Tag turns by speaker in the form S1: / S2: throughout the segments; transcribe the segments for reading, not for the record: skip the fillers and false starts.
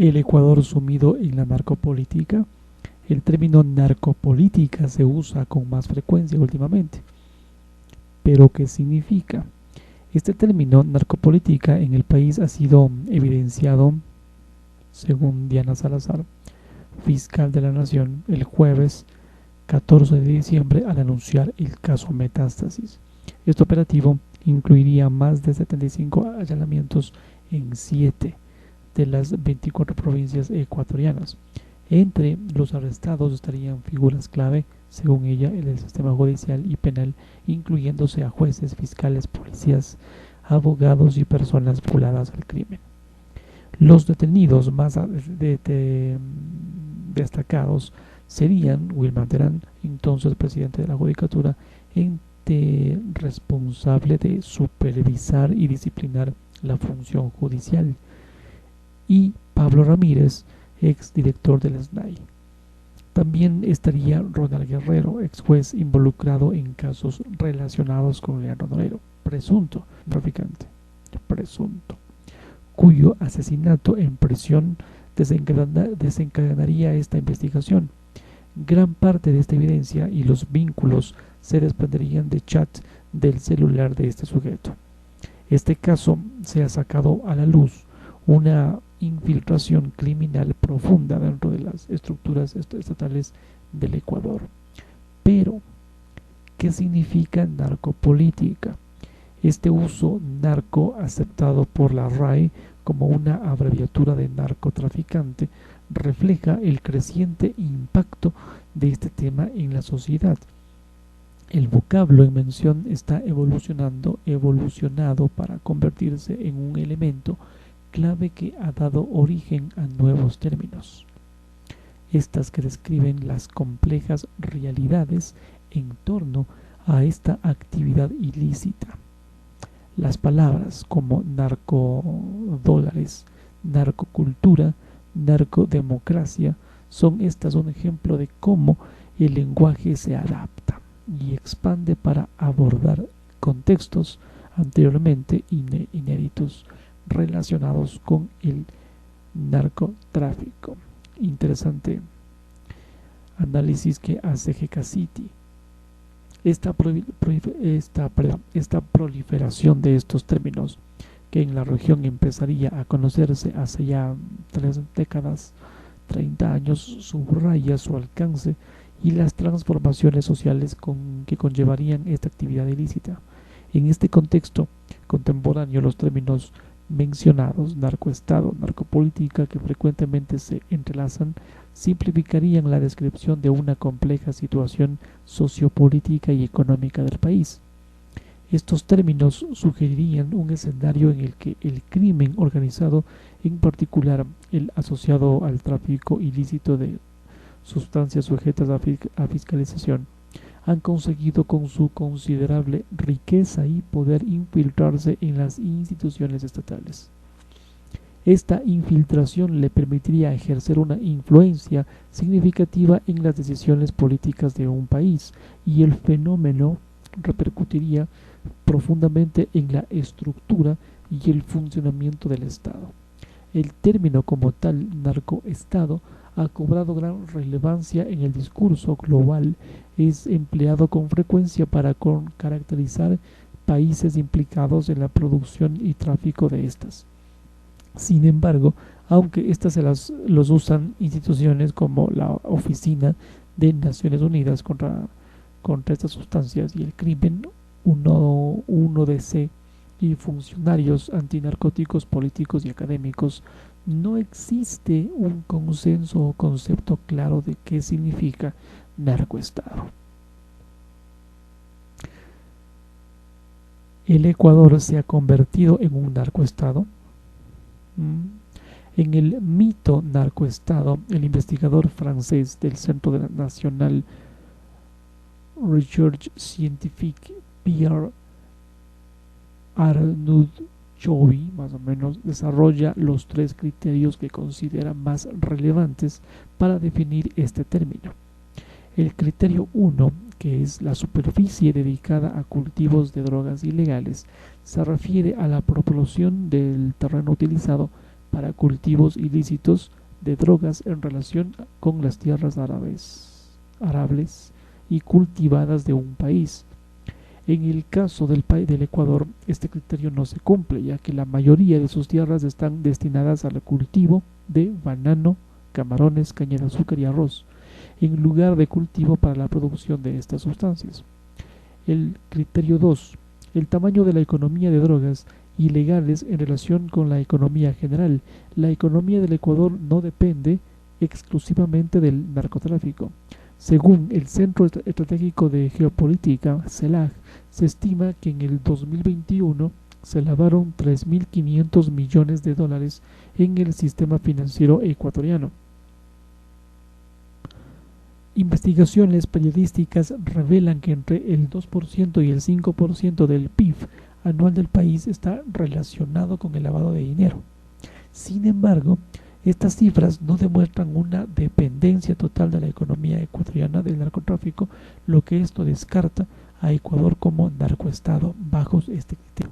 S1: el Ecuador sumido en la narcopolítica. El término narcopolítica se usa con más frecuencia últimamente. ¿Pero qué significa? Este término narcopolítica en el país ha sido evidenciado, según Diana Salazar, fiscal de la Nación, el jueves 14 de diciembre al anunciar el caso Metástasis. Este operativo incluiría más de 75 allanamientos en 7 de las 24 provincias ecuatorianas. Entre los arrestados estarían figuras clave, según ella, en el sistema judicial y penal, incluyéndose a jueces, fiscales, policías, abogados y personas vinculadas al crimen. Los detenidos más destacados serían Wilmar Terán, entonces presidente de la Judicatura, ente responsable de supervisar y disciplinar la función judicial, y Pablo Ramírez, ex director del SNAI. También estaría Ronald Guerrero, ex juez involucrado en casos relacionados con Leandro Norero, presunto traficante, cuyo asesinato en prisión desencadenaría esta investigación. Gran parte de esta evidencia y los vínculos se desprenderían de chat del celular de este sujeto. Este caso se ha sacado a la luz una infiltración criminal profunda dentro de las estructuras estatales del Ecuador. Pero, ¿qué significa narcopolítica? Este uso narco, aceptado por la RAE como una abreviatura de narcotraficante, refleja el creciente impacto de este tema en la sociedad. El vocablo en mención está evolucionado para convertirse en un elemento clave que ha dado origen a nuevos términos. Estas que describen las complejas realidades en torno a esta actividad ilícita. Las palabras como narcodólares, narcocultura, narcodemocracia son estas un ejemplo de cómo el lenguaje se adapta y expande para abordar contextos anteriormente inéditos relacionados con el narcotráfico. Interesante análisis que hace Gekasiti. Esta proliferación de estos términos, que en la región empezaría a conocerse hace ya 3 décadas, 30 años, subraya su alcance y las transformaciones sociales que conllevarían esta actividad ilícita. En este contexto contemporáneo, los términos mencionados, narcoestado, narcopolítica, que frecuentemente se entrelazan, simplificarían la descripción de una compleja situación sociopolítica y económica del país. Estos términos sugerirían un escenario en el que el crimen organizado, en particular el asociado al tráfico ilícito de sustancias sujetas a fiscalización, han conseguido con su considerable riqueza y poder infiltrarse en las instituciones estatales. Esta infiltración le permitiría ejercer una influencia significativa en las decisiones políticas de un país, y el fenómeno repercutiría profundamente en la estructura y el funcionamiento del Estado. El término como tal, narcoestado, ha cobrado gran relevancia en el discurso global. Es empleado con frecuencia para caracterizar países implicados en la producción y tráfico de estas. Sin embargo, aunque estas los usan instituciones como la Oficina de Naciones Unidas contra estas sustancias y el crimen, UNODC, y funcionarios antinarcóticos, políticos y académicos, no existe un consenso o concepto claro de qué significa narcoestado. ¿El Ecuador se ha convertido en un narcoestado? En el mito narcoestado, el investigador francés del Centro National Research Scientifique, Pierre Arnaud Chauvi, más o menos, desarrolla los 3 criterios que considera más relevantes para definir este término. El criterio 1, que es la superficie dedicada a cultivos de drogas ilegales, se refiere a la proporción del terreno utilizado para cultivos ilícitos de drogas en relación con las tierras arables y cultivadas de un país. En el caso del Ecuador, este criterio no se cumple, ya que la mayoría de sus tierras están destinadas al cultivo de banano, camarones, caña de azúcar y arroz, en lugar de cultivo para la producción de estas sustancias. El criterio 2. El tamaño de la economía de drogas ilegales en relación con la economía general. La economía del Ecuador no depende exclusivamente del narcotráfico. Según el Centro Estratégico de Geopolítica, CELAG, se estima que en el 2021 se lavaron 3.500 millones de dólares en el sistema financiero ecuatoriano. Investigaciones periodísticas revelan que entre el 2% y el 5% del PIB anual del país está relacionado con el lavado de dinero. Sin embargo, estas cifras no demuestran una dependencia total de la economía ecuatoriana del narcotráfico, lo que esto descarta a Ecuador como narcoestado bajo este criterio.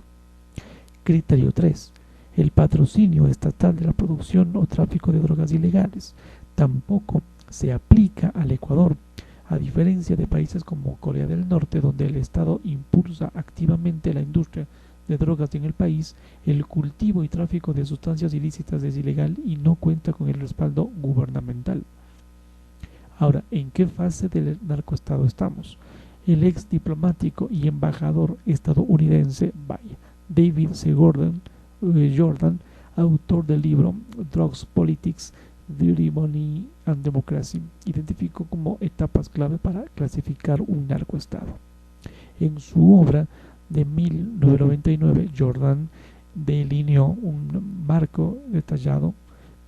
S1: Criterio 3. El patrocinio estatal de la producción o tráfico de drogas ilegales tampoco se aplica al Ecuador, a diferencia de países como Corea del Norte, donde el Estado impulsa activamente la industria de drogas en el país. El cultivo y tráfico de sustancias ilícitas es ilegal y no cuenta con el respaldo gubernamental. Ahora, ¿en qué fase del narcoestado estamos? El ex diplomático y embajador estadounidense David C. Jordan, autor del libro Drugs, Politics, Beauty, Money and Democracy, identificó como etapas clave para clasificar un narcoestado. En su obra de 1999, Jordan delineó un marco detallado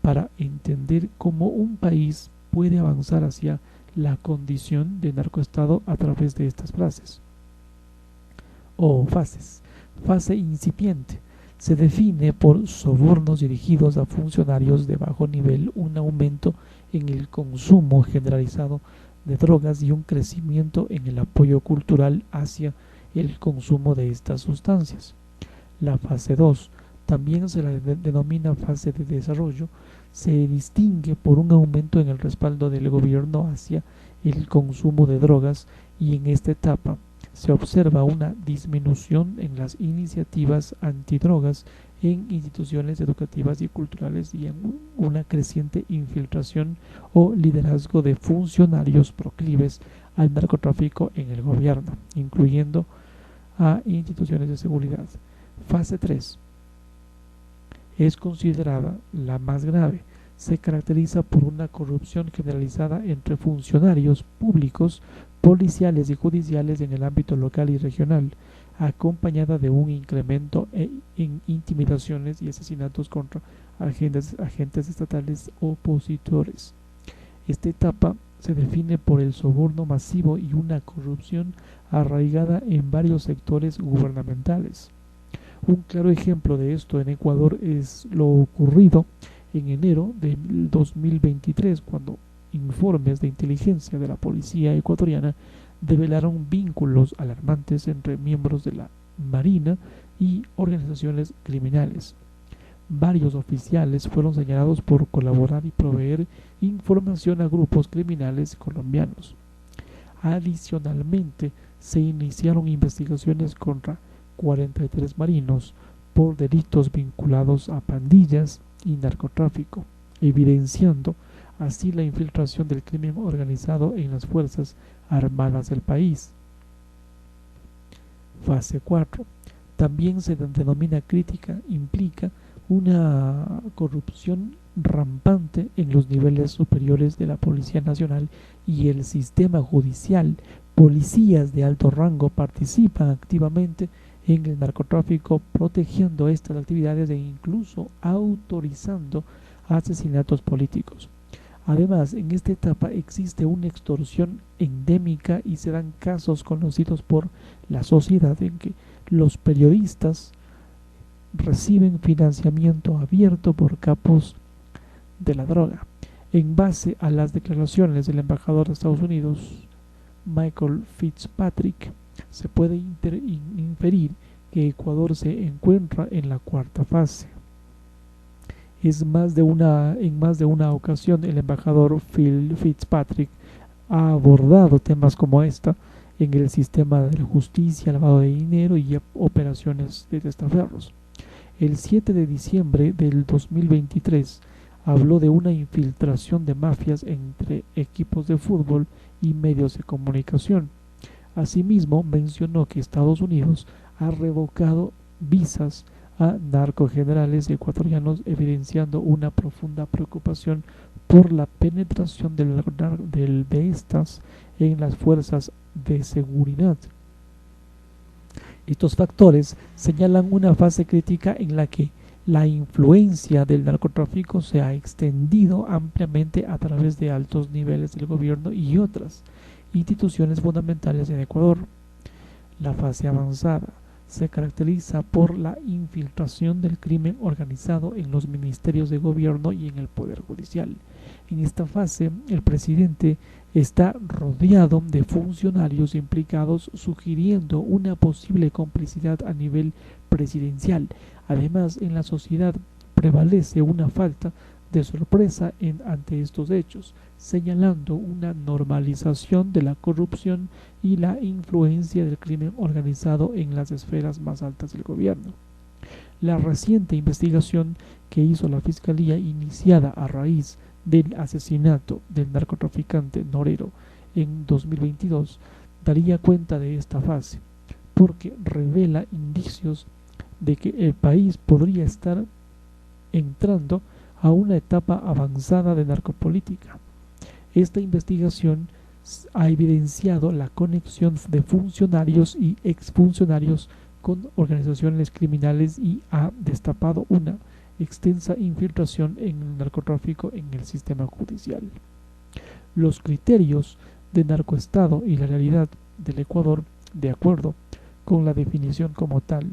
S1: para entender cómo un país puede avanzar hacia la condición de narcoestado a través de estas fases o fases. Fase incipiente. Se define por sobornos dirigidos a funcionarios de bajo nivel, un aumento en el consumo generalizado de drogas y un crecimiento en el apoyo cultural hacia el consumo de estas sustancias. La fase 2, también se la denomina fase de desarrollo, se distingue por un aumento en el respaldo del gobierno hacia el consumo de drogas, y en esta etapa se observa una disminución en las iniciativas antidrogas en instituciones educativas y culturales y en una creciente infiltración o liderazgo de funcionarios proclives al narcotráfico en el gobierno, incluyendo a instituciones de seguridad. Fase 3 es considerada la más grave. Se caracteriza por una corrupción generalizada entre funcionarios públicos, policiales y judiciales en el ámbito local y regional, acompañada de un incremento en intimidaciones y asesinatos contra agentes estatales opositores. Esta etapa se define por el soborno masivo y una corrupción arraigada en varios sectores gubernamentales. Un claro ejemplo de esto en Ecuador es lo ocurrido en enero de 2023, cuando informes de inteligencia de la policía ecuatoriana develaron vínculos alarmantes entre miembros de la Marina y organizaciones criminales. Varios oficiales fueron señalados por colaborar y proveer información a grupos criminales colombianos. Adicionalmente, se iniciaron investigaciones contra 43 marinos por delitos vinculados a pandillas y narcotráfico, evidenciando así la infiltración del crimen organizado en las fuerzas armadas del país. Fase 4. También se denomina crítica, implica una corrupción rampante en los niveles superiores de la Policía Nacional y el sistema judicial. Policías de alto rango participan activamente en el narcotráfico, protegiendo estas actividades e incluso autorizando asesinatos políticos. Además, en esta etapa existe una extorsión endémica y se dan casos conocidos por la sociedad en que los periodistas reciben financiamiento abierto por capos de la droga. En base a las declaraciones del embajador de Estados Unidos, Michael Fitzpatrick, se puede inferir que Ecuador se encuentra en la cuarta fase. En más de una ocasión, el embajador Phil Fitzpatrick ha abordado temas como esta en el sistema de la justicia, lavado de dinero y operaciones de testaferros. El 7 de diciembre del 2023 habló de una infiltración de mafias entre equipos de fútbol y medios de comunicación. Asimismo, mencionó que Estados Unidos ha revocado visas a narcogenerales ecuatorianos, evidenciando una profunda preocupación por la penetración de estas en las fuerzas de seguridad. Estos factores señalan una fase crítica en la que la influencia del narcotráfico se ha extendido ampliamente a través de altos niveles del gobierno y otras instituciones fundamentales en Ecuador. La fase avanzada se caracteriza por la infiltración del crimen organizado en los ministerios de gobierno y en el Poder Judicial. En esta fase, el presidente está rodeado de funcionarios implicados, sugiriendo una posible complicidad a nivel presidencial. Además, en la sociedad prevalece una falta de sorpresa ante estos hechos, señalando una normalización de la corrupción y la influencia del crimen organizado en las esferas más altas del gobierno. La reciente investigación que hizo la Fiscalía, iniciada a raíz del asesinato del narcotraficante Norero en 2022, daría cuenta de esta fase, porque revela indicios de que el país podría estar entrando a una etapa avanzada de narcopolítica. Esta investigación ha evidenciado la conexión de funcionarios y exfuncionarios con organizaciones criminales y ha destapado una extensa infiltración en el narcotráfico en el sistema judicial. Los criterios de narcoestado y la realidad del Ecuador, de acuerdo con la definición como tal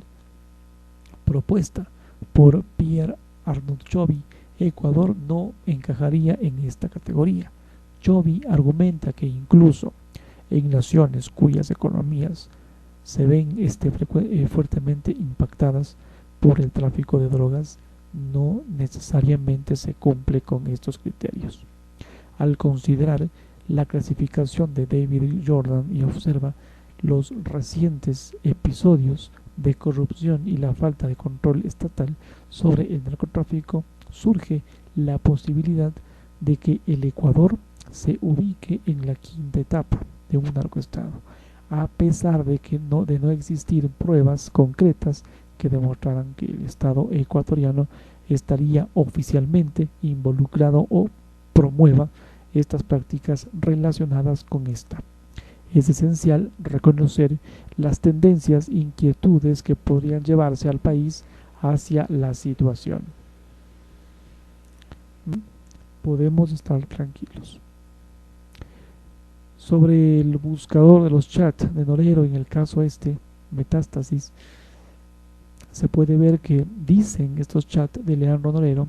S1: propuesta por Pierre Arnaud Joby, Ecuador no encajaría en esta categoría. Joby argumenta que incluso en naciones cuyas economías se ven fuertemente impactadas por el tráfico de drogas, no necesariamente se cumple con estos criterios. Al considerar la clasificación de David Jordan y observa los recientes episodios de corrupción y la falta de control estatal sobre el narcotráfico, surge la posibilidad de que el Ecuador se ubique en la quinta etapa de un narcoestado, a pesar de no existir pruebas concretas que demostraran que el Estado ecuatoriano estaría oficialmente involucrado o promueva estas prácticas relacionadas con esta. Es esencial reconocer las tendencias e inquietudes que podrían llevarse al país hacia la situación. Podemos estar tranquilos. Sobre el buscador de los chats de Norero, en el caso Metástasis, se puede ver que dicen estos chats de Leandro Norero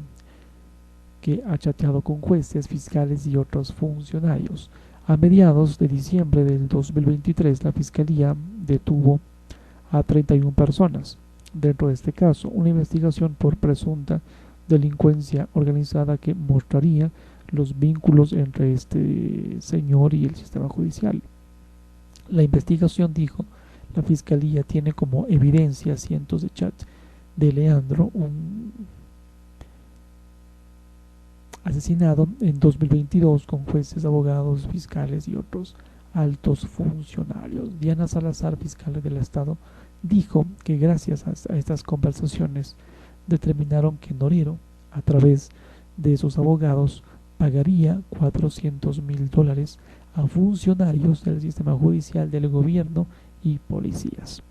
S1: que ha chateado con jueces, fiscales y otros funcionarios. A mediados de diciembre del 2023, la Fiscalía detuvo a 31 personas. Dentro de este caso, una investigación por presunta delincuencia organizada que mostraría los vínculos entre este señor y el sistema judicial. La investigación, dijo, la Fiscalía tiene como evidencia cientos de chats de Leandro, un asesinado en 2022 con jueces, abogados, fiscales y otros altos funcionarios. Diana Salazar, fiscal del Estado, dijo que gracias a estas conversaciones determinaron que Norero, a través de sus abogados, pagaría $400,000 a funcionarios del sistema judicial, del gobierno y policías.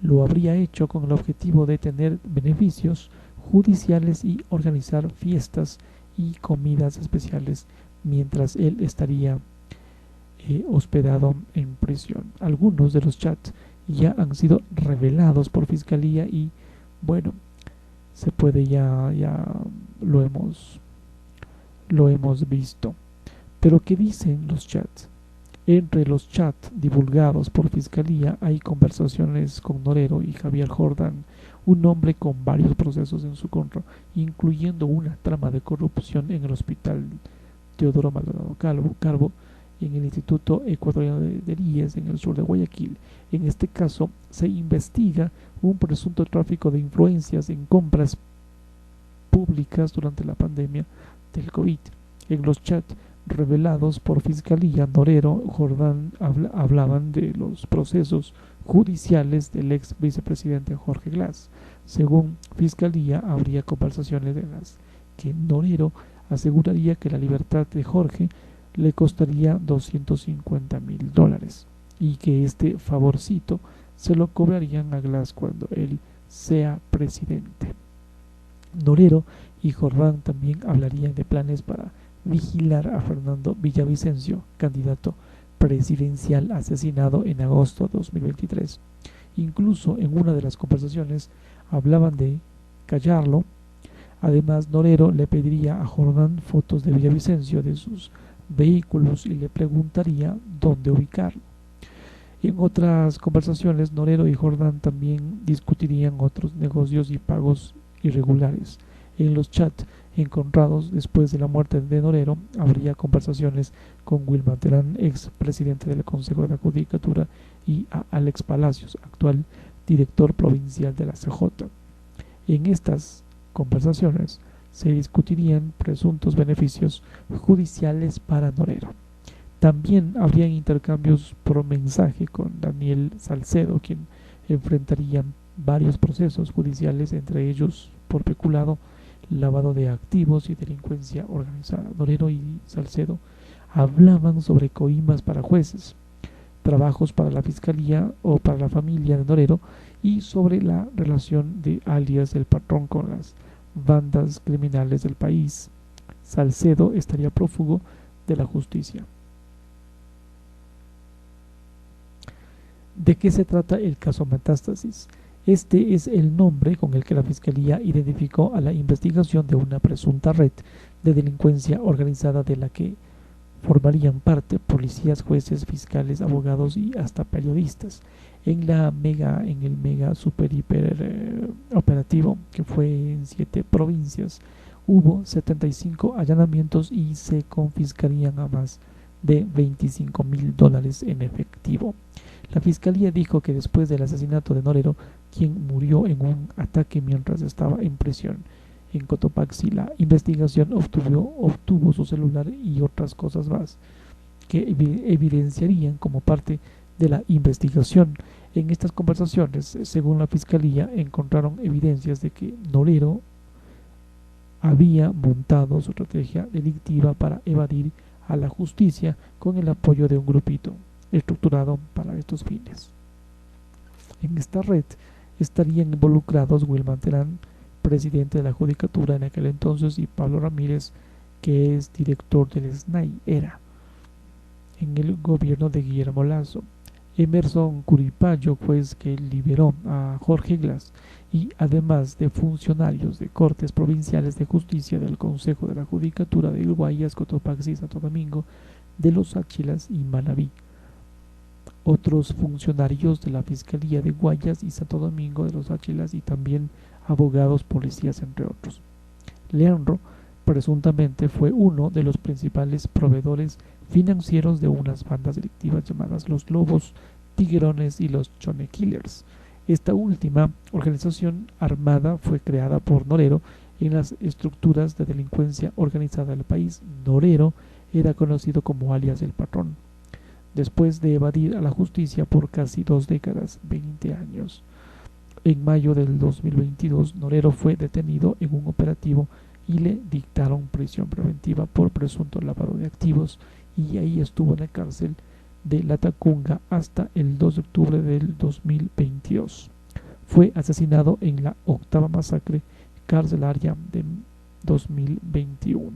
S1: Lo habría hecho con el objetivo de tener beneficios judiciales y organizar fiestas y comidas especiales mientras él estaría hospedado en prisión. Algunos de los chats ya han sido revelados por Fiscalía y bueno, se puede ya lo hemos visto. Pero ¿qué dicen los chats? Entre los chats divulgados por Fiscalía hay conversaciones con Norero y Javier Jordan, un hombre con varios procesos en su contra, incluyendo una trama de corrupción en el hospital Teodoro Maldonado Carbo, en el Instituto Ecuatoriano del IES en el sur de Guayaquil. En este caso, se investiga un presunto tráfico de influencias en compras públicas durante la pandemia del COVID. En los chats revelados por Fiscalía, Norero y Jordán hablaban de los procesos judiciales del ex vicepresidente Jorge Glass. Según Fiscalía, habría conversaciones en las que Norero aseguraría que la libertad de Jorge le costaría $250,000 y que este favorcito se lo cobrarían a Glass cuando él sea presidente. Norero y Jordán también hablarían de planes para vigilar a Fernando Villavicencio, candidato presidencial asesinado en agosto de 2023. Incluso en una de las conversaciones hablaban de callarlo. Además, Norero le pediría a Jordán fotos de Villavicencio de sus vehículos y le preguntaría dónde ubicarlo. En otras conversaciones, Norero y Jordán también discutirían otros negocios y pagos irregulares. En los chats encontrados después de la muerte de Norero, habría conversaciones con Wilman Terán, ex presidente del Consejo de la Judicatura, y a Alex Palacios, actual director provincial de la CJ. En estas conversaciones se discutirían presuntos beneficios judiciales para Norero. También habrían intercambios por mensaje con Daniel Salcedo, quien enfrentaría varios procesos judiciales, entre ellos por peculado, lavado de activos y delincuencia organizada. Norero y Salcedo hablaban sobre coimas para jueces, trabajos para la fiscalía o para la familia de Norero y sobre la relación de alias del patrón con las bandas criminales del país. Salcedo estaría prófugo de la justicia. ¿De qué se trata el caso Metástasis? Este es el nombre con el que la Fiscalía identificó a la investigación de una presunta red de delincuencia organizada de la que formarían parte policías, jueces, fiscales, abogados y hasta periodistas. En el mega super hiper operativo, que fue en 7 provincias, hubo 75 allanamientos y se confiscarían a más de $25,000 en efectivo. La Fiscalía dijo que después del asesinato de Norero, quien murió en un ataque mientras estaba en prisión en Cotopaxi, la investigación obtuvo su celular y otras cosas más que evidenciarían como parte de la investigación. En estas conversaciones, según la Fiscalía, encontraron evidencias de que Norero había montado su estrategia delictiva para evadir a la justicia con el apoyo de un grupito estructurado para estos fines. En esta red estarían involucrados Wilman Terán, presidente de la Judicatura en aquel entonces, y Pablo Ramírez, que es director del SNAI, en el gobierno de Guillermo Lasso. Emerson Curipayo, juez que liberó a Jorge Glass, y además de funcionarios de cortes provinciales de justicia del Consejo de la Judicatura de Guayas, Cotopaxi, Santo Domingo, de los Áchilas y Manabí. Otros funcionarios de la Fiscalía de Guayas y Santo Domingo de los Áchilas y también abogados, policías, entre otros. Leandro presuntamente fue uno de los principales proveedores financieros de unas bandas delictivas llamadas los Lobos, Tiguerones y los Chone Killers. Esta última organización armada fue creada por Norero en las estructuras de delincuencia organizada del país. Norero era conocido como alias el Patrón, después de evadir a la justicia por casi 2 décadas, 20 años. En mayo del 2022, Norero fue detenido en un operativo y le dictaron prisión preventiva por presunto lavado de activos, y ahí estuvo en la cárcel de Latacunga hasta el 2 de octubre del 2022. Fue asesinado en la 8ª masacre carcelaria de 2021.